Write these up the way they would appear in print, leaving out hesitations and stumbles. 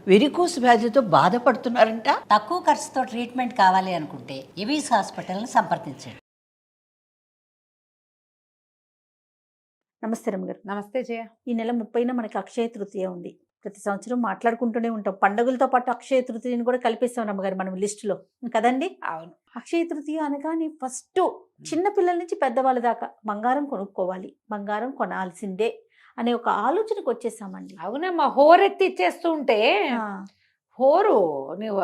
Varicose వ్యాధితో బాధపడుతున్నారంట. తక్కువ ఖర్చుతో ట్రీట్మెంట్ కావాలి అనుకుంటే ఎవిస్ హాస్పిటల్ని సంప్రదించండి. నమస్తే రమ్మగారు. నమస్తే జయ. ఈ నెల 30న మనకి అక్షయ తృతీయ ఉంది. ప్రతి సంవత్సరం మాట్లాడుకుంటూనే ఉంటాం. పండుగలతో పాటు అక్షయ తృతీయని కూడా కలిపేస్తాం రమ్మగారు మనం లిస్టులో కదండి. అవును. అక్షయ తృతీయ అనగానే ఫస్ట్ చిన్న పిల్లల నుంచి పెద్దవాళ్ళ దాకా బంగారం కొనుక్కోవాలి, బంగారం కొనాల్సిందే అనే ఒక ఆలోచనకు వచ్చేసామండి. అవునమ్మా, హోరెత్తి ఇచ్చేస్తూ ఉంటే హోరు నువ్వు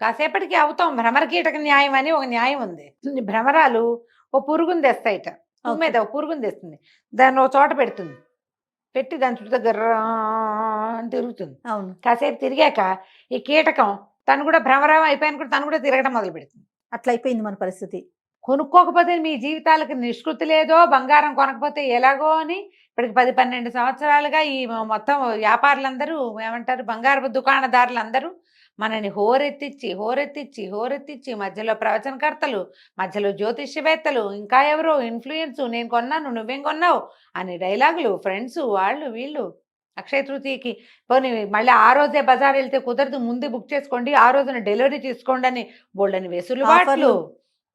కాసేపటికి అవుతాం. భ్రమర కీటక న్యాయం అని ఒక న్యాయం ఉంది. భ్రమరాలు ఓ పురుగుని తెస్తాయిట, భూమి మీద ఓ పురుగుని తెస్తుంది, దాన్ని ఒక చోట పెడుతుంది, పెట్టి దాని చుట్టూ దగ్గర తిరుగుతుంది. అవును. కాసేపు తిరిగాక ఈ కీటకం తను కూడా భ్రమరం అయిపోయాను కూడా తను కూడా తిరగడం మొదలు పెడుతుంది. అట్లా అయిపోయింది మన పరిస్థితి. కొనుక్కోకపోతే మీ జీవితాలకు నిష్కృతి లేదో, బంగారం కొనకపోతే ఎలాగో అని ఇప్పటికి 10-12 సంవత్సరాలుగా ఈ మొత్తం వ్యాపారులందరూ ఏమంటారు, బంగారపు దుకాణదారులందరూ మనని హోరెత్తిచ్చి మధ్యలో ప్రవచనకర్తలు, మధ్యలో జ్యోతిష్యవేత్తలు, ఇంకా ఎవరో ఇన్ఫ్లుయెన్స్, నేను కొన్నాను నువ్వేం కొన్నావు అని డైలాగులు, ఫ్రెండ్స్ వాళ్ళు వీళ్ళు. అక్షయ తృతీయకి పోనీ మళ్ళీ ఆ రోజే బజార్ వెళ్తే కుదరదు, ముందే బుక్ చేసుకోండి, ఆ రోజున డెలివరీ తీసుకోండి అని బోల్డని వెసులుబాట్లు,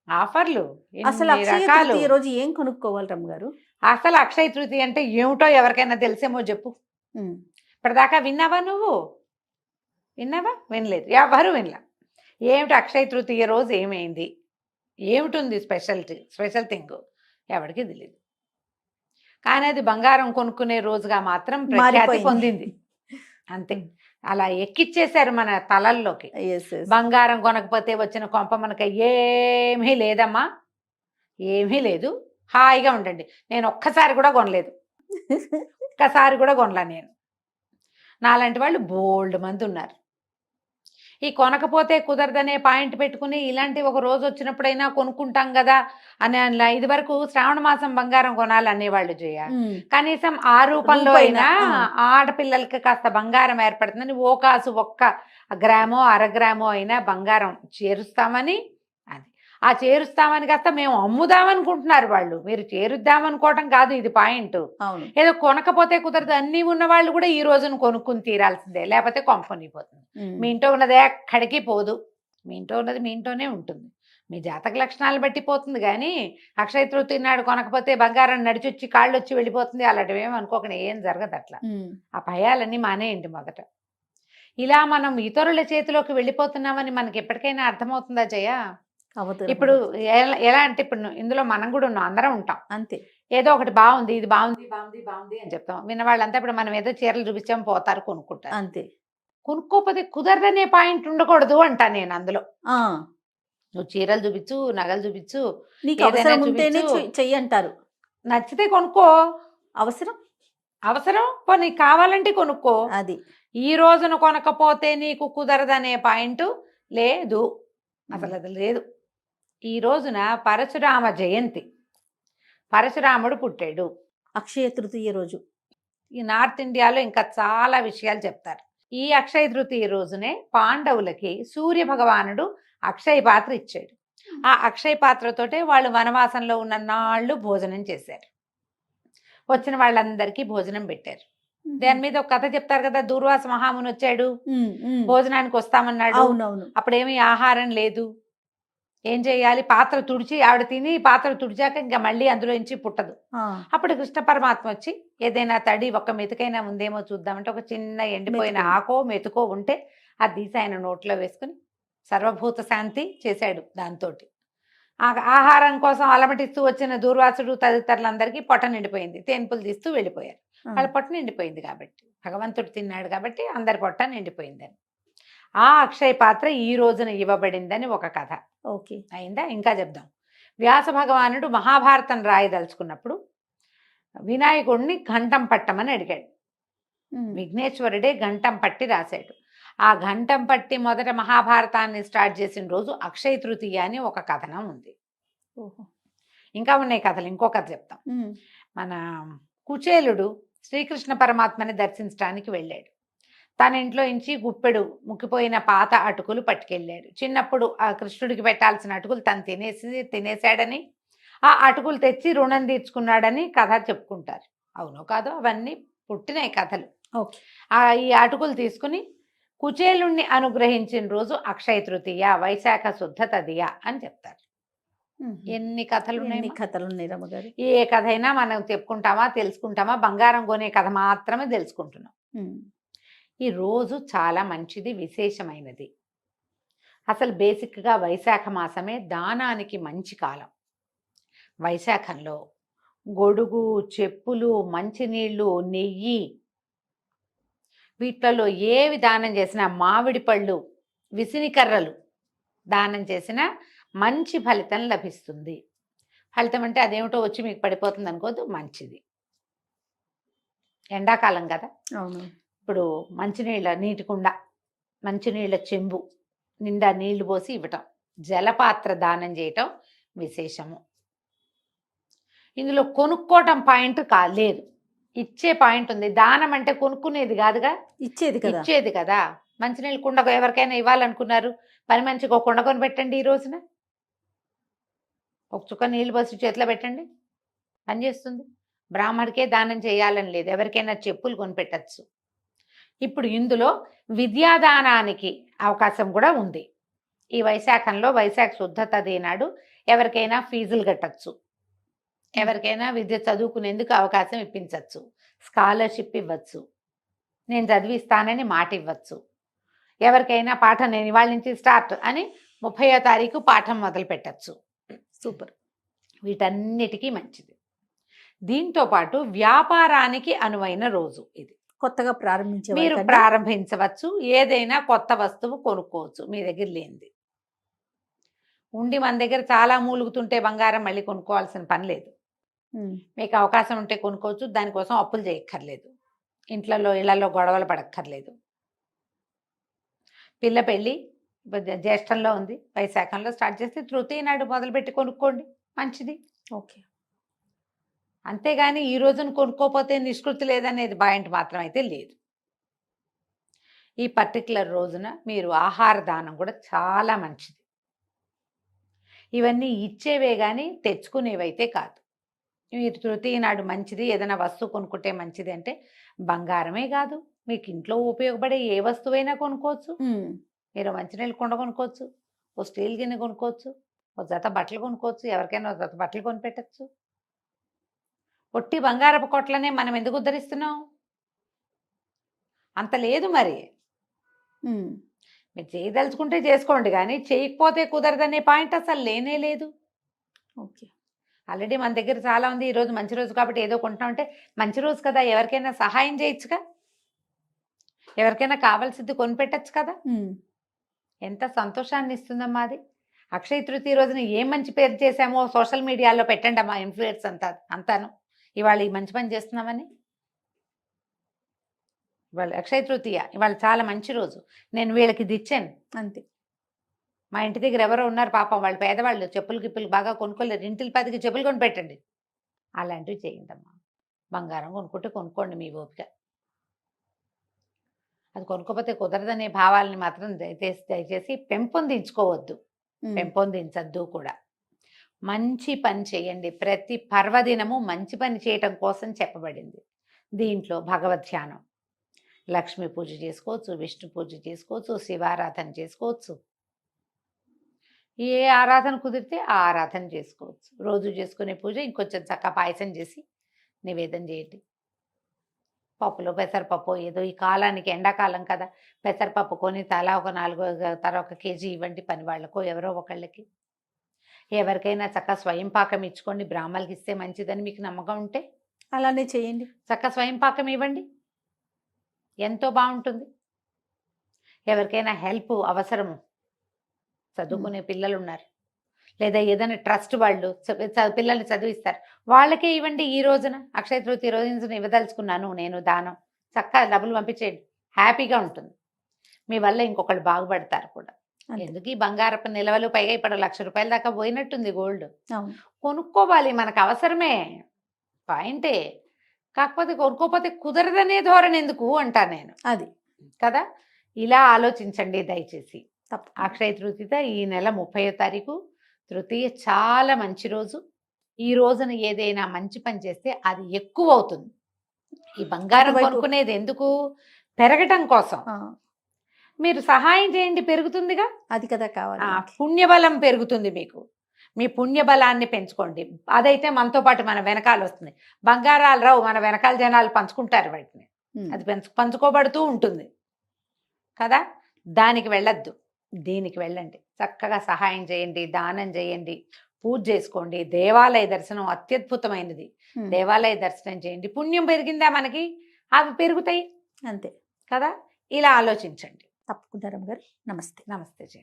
ఆఫర్లు, అసలు అక్షయ తృతీయ రోజు ఏం కొనుక్కోవాలి రమ్మగారు? అసలు అక్షయ తృతీయ అంటే ఏమిటో ఎవరికైనా తెలిసేమో చెప్పు. ఇప్పటిదాకా విన్నావా నువ్వు? విన్నావా? వినలేదు, ఎవరు వినలా. ఏమిటి అక్షయ తృతీయ రోజు ఏమైంది, ఏమిటి స్పెషల్ థింగ్ ఎవరికి తెలియదు. కానీ అది బంగారం కొనుక్కునే రోజుగా మాత్రం ప్రఖ్యాతి పొందింది. అంతే, అలా ఎక్కిచ్చేశారు మన తలల్లోకి. బంగారం కొనకపోతే వచ్చిన కొంప మనకి ఏమీ లేదమ్మా, ఏమీ లేదు, హాయిగా ఉండండి. నేను ఒక్కసారి కూడా కొనలేదు, ఒక్కసారి కూడా కొనలా నేను. నాలాంటి వాళ్ళు బోల్డ్ మంది ఉన్నారు. ఈ కొనకపోతే కుదరదనే పాయింట్ పెట్టుకుని ఇలాంటి ఒక రోజు వచ్చినప్పుడైనా కొనుక్కుంటాం కదా అని ఇది వరకు శ్రావణ మాసం బంగారం కొనాలనేవాళ్ళు జయ. కనీసం ఆ రూపంలో అయినా ఆడపిల్లలకి కాస్త బంగారం ఏర్పడుతుందని ఓ కాసు ఒక్క గ్రామో అరగ్రామో అయినా బంగారం చేరుస్తామని, అది ఆ చేరుస్తామని కాస్త మేము అమ్ముదామనుకుంటున్నారు వాళ్ళు. మీరు చేరుద్దామనుకోవటం కాదు ఇది పాయింట్. ఏదో కొనకపోతే కుదరదు అన్నీ ఉన్న వాళ్ళు కూడా ఈ రోజున కొనుక్కుని తీరాల్సిందే, లేకపోతే కొంపనిపోతుంది. మీ ఇంట్లో ఉన్నది ఎక్కడికి పోదు, మీ ఇంట్లో ఉన్నది మీ ఇంట్లోనే ఉంటుంది. మీ జాతక లక్షణాలు బట్టి పోతుంది. కానీ అక్షయ తృతీయ నాడు కొనకపోతే బంగారం నడిచొచ్చి కాళ్ళు వచ్చి వెళ్ళిపోతుంది అలాంటివి ఏమి అనుకోకుండా ఏం జరగదు. అట్లా ఆ భయాలన్నీ మానేయండి మొదట. ఇలా మనం ఇతరుల చేతిలోకి వెళ్ళిపోతున్నామని మనకి ఎప్పటికైనా అర్థమవుతుందా జయ? ఇప్పుడు ఎలా అంటే ఇప్పుడు ఇందులో మనం కూడా ఉన్నాం, అందరం ఉంటాం. అంతే, ఏదో ఒకటి బాగుంది, ఇది బాగుంది బాగుంది బాగుంది అని చెప్తాం. విన్న వాళ్ళంతా ఇప్పుడు మనం ఏదో చీరలు చూపించాం పోతారు, కొనుక్కుంటారు. అంతే. కొనుక్కోపోతే కుదరదనే పాయింట్ ఉండకూడదు అంటా నేను అందులో. నువ్వు చీరలు చూపించు, నగలు చూపించు, చెయ్యి అంటారు. నచ్చితే కొనుక్కో, అవసరం నీకు కావాలంటే కొనుక్కో. అది ఈ రోజున కొనకపోతే నీకు కుదరదనే పాయింట్ లేదు, అసలు అది లేదు. ఈ రోజున పరశురామ జయంతి, పరశురాముడు పుట్టాడు అక్షయ తృతీయ రోజు. ఈ నార్త్ ఇండియాలో ఇంకా చాలా విషయాలు చెప్తారు. ఈ అక్షయ తృతీయ రోజునే పాండవులకి సూర్య భగవానుడు అక్షయ పాత్ర ఇచ్చాడు. ఆ అక్షయ పాత్రతోటే వాళ్ళు వనవాసంలో ఉన్న నాళ్ళు భోజనం చేశారు. వచ్చిన వాళ్ళందరికీ భోజనం పెట్టారు. దాని మీద ఒక కథ చెప్తారు కదా, దూర్వాస మహాముని వచ్చాడు, భోజనానికి వస్తామన్నాడు. అప్పుడేమీ ఆహారం లేదు, ఏం చేయాలి, పాత్ర తుడిచి ఆవిడ తిని పాత్ర తుడిచాక ఇంకా మళ్ళీ అందులో నుంచి పుట్టదు. అప్పుడు కృష్ణ పరమాత్మ వచ్చి ఏదైనా తడి ఒక్క మెతుకైనా ఉందేమో చూద్దామంటే ఒక చిన్న ఎండిపోయిన ఆకో మెతుకో ఉంటే అది తీసి ఆయన నోట్లో వేసుకుని సర్వభూత శాంతి చేశాడు. దాంతో ఆహారం కోసం అలమటిస్తూ వచ్చిన దూర్వాసుడు తదితరులందరికీ పొట్ట నిండిపోయింది. తేన్పులు తీస్తూ వెళ్ళిపోయారు. వాళ్ళ పొట్ట నిండిపోయింది కాబట్టి, భగవంతుడు తిన్నాడు కాబట్టి అందరి పొట్ట నిండిపోయిందని. ఆ అక్షయ పాత్ర ఈ రోజున ఇవ్వబడిందని ఒక కథ. ఓకే, అయిందా? ఇంకా చెప్దాం. వ్యాస భగవానుడు మహాభారతం రాయదలుచుకున్నప్పుడు వినాయకుడిని ఘంటం పట్టమని అడిగాడు. విఘ్నేశ్వరుడే ఘంటం పట్టి రాశాడు. ఆ ఘంటం పట్టి మొదట మహాభారతాన్ని స్టార్ట్ చేసిన రోజు అక్షయ తృతీయ అని ఒక కథనం ఉంది. ఇంకా ఉన్నాయి కథలు, ఇంకో కథ చెప్తాం. మన కుచేలుడు శ్రీకృష్ణ పరమాత్మని దర్శించడానికి వెళ్ళాడు. తన ఇంట్లో నుంచి గుప్పెడు ముక్కిపోయిన పాత అటుకులు పట్టుకెళ్ళాడు. చిన్నప్పుడు ఆ కృష్ణుడికి పెట్టాల్సిన అటుకులు తను తినేశాడని, ఆ అటుకులు తెచ్చి రుణం తీర్చుకున్నాడని కథ చెప్పుకుంటారు. అవునో కాదో అవన్నీ పుట్టినాయి కథలు. ఈ అటుకులు తీసుకుని కుచేలుణ్ణి అనుగ్రహించిన రోజు అక్షయ తృతీయ, వైశాఖ శుద్ధ తదియ అని చెప్తారు. ఎన్ని కథలు ఎన్ని ఉన్నాయి. కథలు ఉన్నాయి రమ్మగారు. ఏ కథ అయినా మనం చెప్పుకుంటామా, తెలుసుకుంటామా? బంగారం కొనే కథ మాత్రమే తెలుసుకుంటున్నాం. ఈ రోజు చాలా మంచిది, విశేషమైనది. అసలు బేసిక్గా వైశాఖ మాసమే దానానికి మంచి కాలం. వైశాఖంలో గొడుగు, చెప్పులు, మంచినీళ్ళు, నెయ్యి, వీటిలలో ఏవి దానం చేసినా, మామిడి పళ్ళు, విసినికర్రలు దానం చేసినా మంచి ఫలితం లభిస్తుంది. ఫలితం అంటే అదేమిటో వచ్చి మీకు పడిపోతుంది అనుకోద్దు, మంచిది. ఎండాకాలం కదా, అవును. ఇప్పుడు మంచినీళ్ళ నీటి కుండ, మంచినీళ్ళ చెంబు నిండా నీళ్లు పోసి ఇవ్వటం, జలపాత్ర దానం చేయటం విశేషము. ఇందులో కొనుక్కోవటం పాయింట్ లేదు, ఇచ్చే పాయింట్ ఉంది. దానం అంటే కొనుక్కునేది కాదుగా, ఇచ్చేది కదా. ఇచ్చేది కదా. మంచినీళ్ళ కుండ ఎవరికైనా ఇవ్వాలనుకున్నారు, పని మంచిగా ఒక కుండ కొని పెట్టండి. ఈ రోజున ఒక చుక్క నీళ్ళు పోసి చేతిలో పెట్టండి, పనిచేస్తుంది. బ్రాహ్మడికే దానం చేయాలని లేదు, ఎవరికైనా చెప్పులు కొనిపెట్టచ్చు. ఇప్పుడు ఇందులో విద్యాదానానికి అవకాశం కూడా ఉంది. ఈ వైశాఖంలో వైశాఖ శుద్ధ తది నాడు ఎవరికైనా ఫీజులు కట్టచ్చు, ఎవరికైనా విద్య చదువుకునేందుకు అవకాశం ఇప్పించవచ్చు, స్కాలర్షిప్ ఇవ్వచ్చు, నేను చదివిస్తానని మాట ఇవ్వచ్చు. ఎవరికైనా పాఠం నేను ఇవాళ నుంచి స్టార్ట్ అని 30వ తారీఖు పాఠం మొదలు పెట్టచ్చు. సూపర్. వీటన్నిటికీ మంచిది. దీంతో పాటు వ్యాపారానికి అనువైన రోజు ఇది. కొత్తగా ప్రారంభించే మీరు ప్రారంభించవచ్చు, ఏదైనా కొత్త వస్తువు కొనుక్కోవచ్చు మీ దగ్గర లేనిది. ఉండి మన దగ్గర చాలా మూలుగుతుంటే బంగారం మళ్ళీ కొనుక్కోవాల్సిన పని లేదు. మీకు అవకాశం ఉంటే కొనుక్కోవచ్చు, దానికోసం అప్పులు చేయక్కర్లేదు, ఇళ్లలో గొడవలు పడక్కర్లేదు. పిల్ల పెళ్ళి జ్యేష్ఠంలో ఉంది, వైశాఖంలో స్టార్ట్ చేస్తే తృతీయ నాడు మొదలుపెట్టి కొనుక్కోండి, మంచిది. ఓకే. అంతేగాని ఈ రోజున కొనుక్కోపోతే నిష్కృతి లేదనేది పాయింట్ మాత్రం అయితే లేదు. ఈ పర్టికులర్ రోజున మీరు ఆహార దానం కూడా చాలా మంచిది. ఇవన్నీ ఇచ్చేవే కానీ తెచ్చుకునేవైతే కాదు. మీరు తృతీయ నాడు మంచిది, ఏదైనా వస్తువు కొనుక్కుంటే మంచిది అంటే బంగారమే కాదు, మీకు ఇంట్లో ఉపయోగపడే ఏ వస్తువైనా కొనుక్కోవచ్చు. మీరు మంచినీళ్ళు కుండ కొనుక్కోవచ్చు, ఓ స్టీల్ గిన్నె కొనుక్కోవచ్చు, ఓ జత బట్టలు కొనుక్కోవచ్చు, ఎవరికైనా ఓ జత బట్టలు కొనిపెట్టచ్చు. ఒట్టి బంగారపు కొట్లనే మనం ఎందుకు ఉద్ధరిస్తున్నాం? అంత లేదు మరి. మీరు చేయదలుచుకుంటే చేసుకోండి, కానీ చేయకపోతే కుదరదనే పాయింట్ అసలు లేనే లేదు. ఓకే. ఆల్రెడీ మన దగ్గర చాలా ఉంది. ఈరోజు మంచి రోజు కాబట్టి ఏదో కొంటామంటే మంచి రోజు కదా, ఎవరికైనా సహాయం చేయొచ్చుగా, ఎవరికైనా కావాల్సింది కొనిపెట్టచ్చు కదా. ఎంత సంతోషాన్ని ఇస్తుందమ్మా అది. అక్షయ తృతీయ రోజున ఏం మంచి పేరు చేశామో సోషల్ మీడియాలో పెట్టండి అమ్మా, ఇన్ఫ్లుయెన్స్ అంతాను ఇవాళ ఈ మంచి పని చేస్తున్నామని. ఇవాళ అక్షయ తృతీయ, ఇవాళ చాలా మంచి రోజు, నేను వీళ్ళకి ఇది ఇచ్చాను అంతే. మా ఇంటి దగ్గర ఎవరో ఉన్నారు పాపం, వాళ్ళు పేదవాళ్ళు, చెప్పులు గిప్పులు బాగా కొనుక్కోలేరు, ఇంటికి 10కి చెప్పులు కొని పెట్టండి. అలాంటివి చేయండి అమ్మా. బంగారం కొనుక్కుంటే కొనుక్కోండి మీ ఓపిక. అది కొనుక్కోపోతే కుదరదనే భావాలని మాత్రం దయచేసి పెంపొందించుకోవద్దు, పెంపొందించద్దు కూడా. మంచి పని చేయండి. ప్రతి పర్వదినము మంచి పని చేయటం కోసం చెప్పబడింది. దీంట్లో భగవద్ ధ్యానం, లక్ష్మీ పూజ చేసుకోవచ్చు, విష్ణు పూజ చేసుకోవచ్చు, శివారాధన చేసుకోవచ్చు, ఏ ఆరాధన కుదిరితే ఆ ఆరాధన చేసుకోవచ్చు. రోజు చేసుకునే పూజ ఇంకొంచెం చక్కగా పాయసం చేసి నివేదన చేయండి. పప్పులో పెసరపప్పు ఏదో ఈ కాలానికి, ఎండాకాలం కదా, పెసరపప్పు కొని తలా ఒక 1 కేజీ ఇవ్వండి పని వాళ్ళకో ఎవరో ఒకళ్ళకి. ఎవరికైనా చక్కగా స్వయం పాకం ఇచ్చుకోండి, బ్రాహ్మణులకి ఇస్తే మంచిదని మీకు నమ్మకం ఉంటే అలానే చేయండి. చక్కగా స్వయం పాకం ఇవ్వండి, ఎంతో బాగుంటుంది. ఎవరికైనా హెల్ప్ అవసరము, చదువుకునే పిల్లలు ఉన్నారు, లేదా ఏదైనా ట్రస్ట్ వాళ్ళు పిల్లల్ని చదివిస్తారు, వాళ్ళకే ఇవ్వండి. ఈ రోజున అక్షయ తృతీయ రోజున ఇవ్వదలుచుకున్నాను నేను దానం, చక్కగా డబ్బులు పంపించేయండి, హ్యాపీగా ఉంటుంది. మీ వల్ల ఇంకొకళ్ళు బాగుపడతారు కూడా. ఎందుకు ఈ బంగారపు నిల్వలు, పైగా ఇప్పుడు ₹1,00,000 దాకా పోయినట్టుంది గోల్డ్. కొనుక్కోవాలి, మనకు అవసరమే, పాయింటే. కాకపోతే కొనుక్కోపోతే కుదరదనే ధోరణి ఎందుకు అంటా నేను, అది కదా. ఇలా ఆలోచించండి దయచేసి. అక్షయ తృతీయ ఈ నెల 30వ తారీఖు తృతీయ, చాలా మంచి రోజు. ఈ రోజున ఏదైనా మంచి పని చేస్తే అది ఎక్కువ అవుతుంది. ఈ బంగారం కొనుక్కునేది ఎందుకు? పెరగటం కోసం. మీరు సహాయం చేయండి, పెరుగుతుందిగా. అది కదా కావాలి మనకి. పుణ్యబలం పెరుగుతుంది మీకు. మీ పుణ్యబలాన్ని పెంచుకోండి. అదైతే మనతో పాటు మన వెనకాల వస్తుంది. బంగారాలు రావు, మన వెనకాల జనాలు పంచుకుంటారు వాటిని. ఉమ్. అది పంచుకోబడుతూ ఉంటుంది కదా. దానికి వెళ్ళొద్దు, దీనికి వెళ్ళండి. చక్కగా సహాయం చేయండి, దానం చేయండి, పూజ చేసుకోండి. దేవాలయ దర్శనం అత్యద్భుతమైనది. ఉమ్. దేవాలయ దర్శనం చేయండి. పుణ్యం పెరిగిందా మనకి, అవి పెరుగుతాయి అంతే. కదా. ఇలా ఆలోచించండి. తప్పకుండా రమ్మగారు. నమస్తే. నమస్తే జయ.